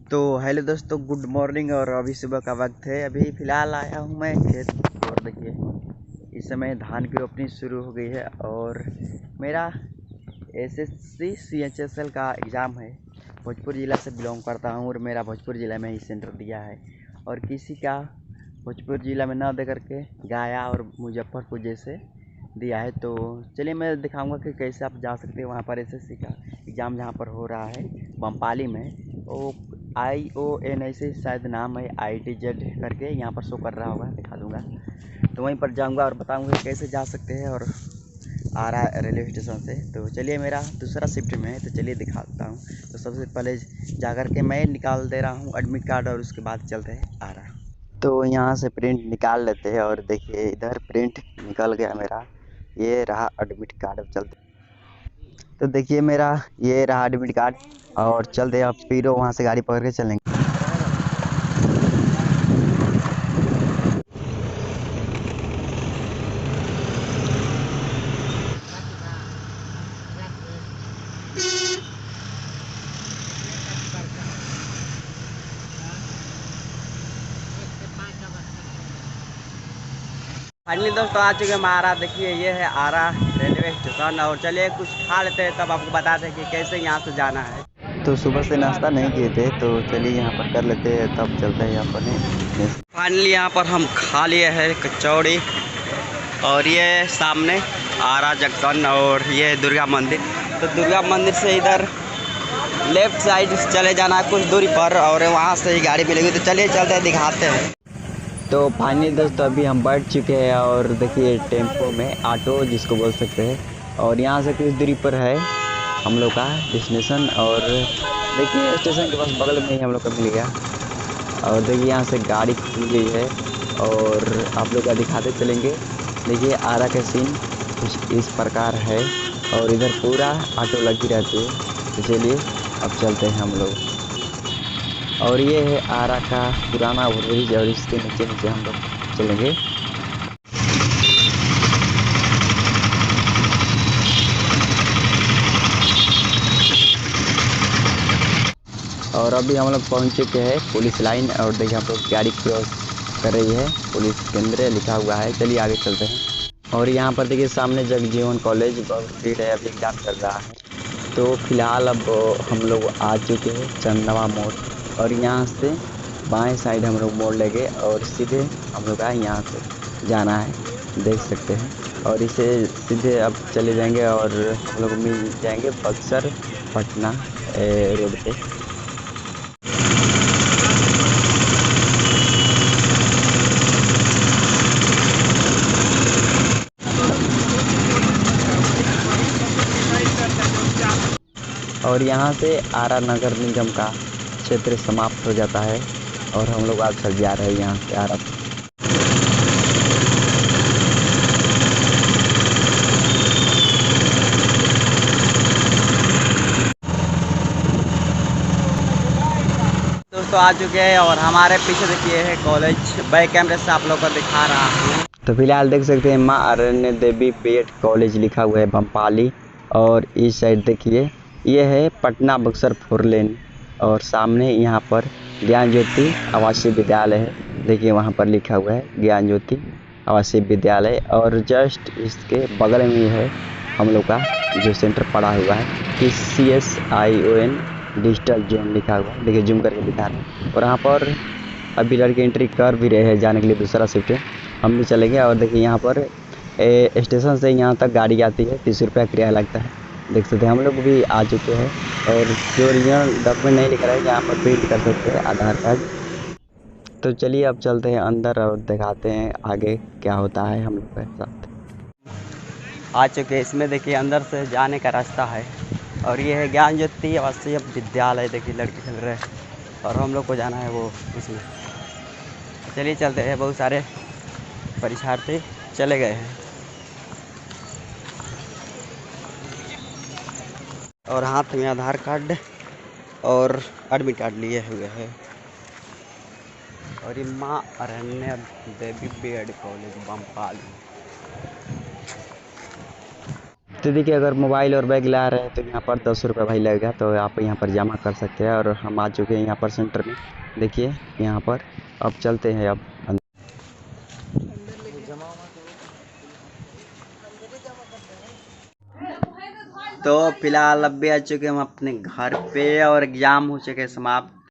तो हेलो दोस्तों, good morning. और अभी सुबह का वक्त है। अभी फ़िलहाल आया हूँ मैं खेत। और देखिए इस समय धान की रोपनी शुरू हो गई है और मेरा एसएससी सीएचएसएल का एग्ज़ाम है। भोजपुर ज़िला से बिलोंग करता हूँ और मेरा भोजपुर ज़िला में ही सेंटर दिया है। और किसी का भोजपुर ज़िला में ना दे करके गया और मुजफ्फरपुर जैसे दिया है। तो चलिए मैं दिखाऊंगा कि कैसे आप जा सकते हैं वहाँ पर। एसएससी का एग्ज़ाम जहाँ पर हो रहा है बमपाली में, वो ION ऐसे शायद नाम है, ITZ करके यहाँ पर शो कर रहा होगा, दिखा दूँगा। तो वहीं पर जाऊँगा और बताऊँगा कैसे जा सकते हैं। और आ रहा है रेलवे स्टेशन से। तो चलिए, मेरा दूसरा शिफ्ट में है तो चलिए दिखाता हूँ। तो सबसे पहले जा कर के मैं निकाल दे रहा हूँ एडमिट कार्ड और उसके बाद चलते हैं आ रहा। तो यहाँ से प्रिंट निकाल लेते हैं और देखिए इधर प्रिंट निकल गया मेरा। ये रहा एडमिट कार्ड। अब चलते। तो देखिए मेरा ये रहा एडमिट कार्ड और चलते अब फिर वहाँ से गाड़ी पकड़ के चलेंगे। फाइनली दोस्तों आ चुके हैं हमारा। देखिए ये है आरा रेलवे स्टेशन। और चलिए कुछ खा लेते हैं तब आपको बताते हैं कि कैसे यहाँ से जाना है। तो सुबह से नाश्ता नहीं किए थे तो चलिए यहाँ पर कर लेते हैं तब चलते हैं अपने डेस्टिनेशन। फाइनली यहाँ पर हम खा लिए हैं कचौड़ी। और ये सामने आरा जंक्शन और ये है दुर्गा मंदिर। तो दुर्गा मंदिर से इधर लेफ्ट साइड चले जाना है कुछ दूरी पर और वहाँ से ही गाड़ी मिलेगी। तो चलिए चलते हैं, दिखाते हैं। तो फाइनली दोस्तों अभी हम बैठ चुके हैं और देखिए टेम्पो में, ऑटो जिसको बोल सकते हैं। और यहाँ से कुछ दूरी पर है हम लोग का डेस्टिनेशन। और देखिए स्टेशन के पास बगल में ही हम लोग का मिल गया। और देखिए यहाँ से गाड़ी खुल गई है और आप लोग का दिखाते चलेंगे। देखिए आरा का सीन कुछ इस प्रकार है और इधर पूरा ऑटो लगी रहती है। तो चलिए अब चलते हैं हम लोग। और ये है आरा का पुराना ओवरब्रिज और इसके नीचे नीचे हम लोग चलेंगे। और अभी हम लोग पहुँच चुके हैं पुलिस लाइन। और देखिए हम लोग गाड़ी क्रॉस कर रही है, पुलिस केंद्र लिखा हुआ है। चलिए आगे चलते हैं। और यहाँ पर देखिए सामने जगजीवन कॉलेज, बहुत भीड़ है, अभी एग्जाम चल रहा है। तो फिलहाल अब हम लोग आ चुके हैं चंदवा मोड़। और यहाँ से बाएं साइड हम लोग मोड़ लेंगे और सीधे हम लोग का यहाँ से जाना है, देख सकते हैं। और इसे सीधे अब चले जाएंगे और हम लोग मिल जाएंगे बक्सर पटना रोड पे। और यहाँ से आरा नगर निगम का क्षेत्र समाप्त हो जाता है और हम लोग आज चल जा रहे हैं यहाँ से आरा। दोस्तों आ चुके हैं और हमारे पीछे देखिए है कॉलेज। बैक कैमरे से आप लोग को दिखा रहा हूँ। तो फिलहाल देख सकते हैं माँ अरण्य देवी बीएड कॉलेज लिखा हुआ है बमपाली। और इस साइड देखिए ये है पटना बक्सर 4 लेन। और सामने यहाँ पर ज्ञान ज्योति आवासीय विद्यालय है। देखिए वहाँ पर लिखा हुआ है ज्ञान ज्योति आवासीय विद्यालय। और जस्ट इसके बगल में ही है हम लोग का जो सेंटर पड़ा हुआ है CSION डिजिटल जोन लिखा हुआ है। देखिए जूम करके दिखा रहे हैं। और यहाँ पर अभी लड़के एंट्री कर भी रहे हैं जाने के लिए दूसरा शिफ्ट। हम भी चलेंगे। और देखिए यहाँ पर स्टेशन से यहाँ तक गाड़ी आती है, 30 रुपया किराया लगता है। देख सकते हैं हम लोग भी आ चुके हैं। और जो ओरिजिनल डॉक्यूमेंट नहीं लिख रहा है यहाँ पर प्रिंट कर सकते हैं आधार कार्ड। तो चलिए अब चलते हैं अंदर और दिखाते हैं आगे क्या होता है हम लोग के साथ। आ चुके हैं इसमें, देखिए अंदर से जाने का रास्ता है। और ये है ज्ञान ज्योति आवासीय विद्यालय। देखिए लड़के खेल रहे हैं और हम लोग को जाना है वो उसमें। चलिए चलते हैं। बहुत सारे परीक्षार्थी चले गए हैं और हाथ में आधार कार्ड और एडमिट कार्ड लिए हुए हैं। और ये माँ अरण्य देवी बीएड कॉलेज बमपाली। तो देखिए अगर मोबाइल और बैग ला रहे हैं तो यहाँ पर 10 रुपये भाई लगेगा, तो आप यहाँ पर जमा कर सकते हैं। और हम आ चुके हैं यहाँ पर सेंटर में, देखिए यहाँ पर। अब चलते हैं अब तो फिलहाल अब भी आ चुके हैं हम अपने घर पे और एग्जाम हो चुके हैं समाप्त।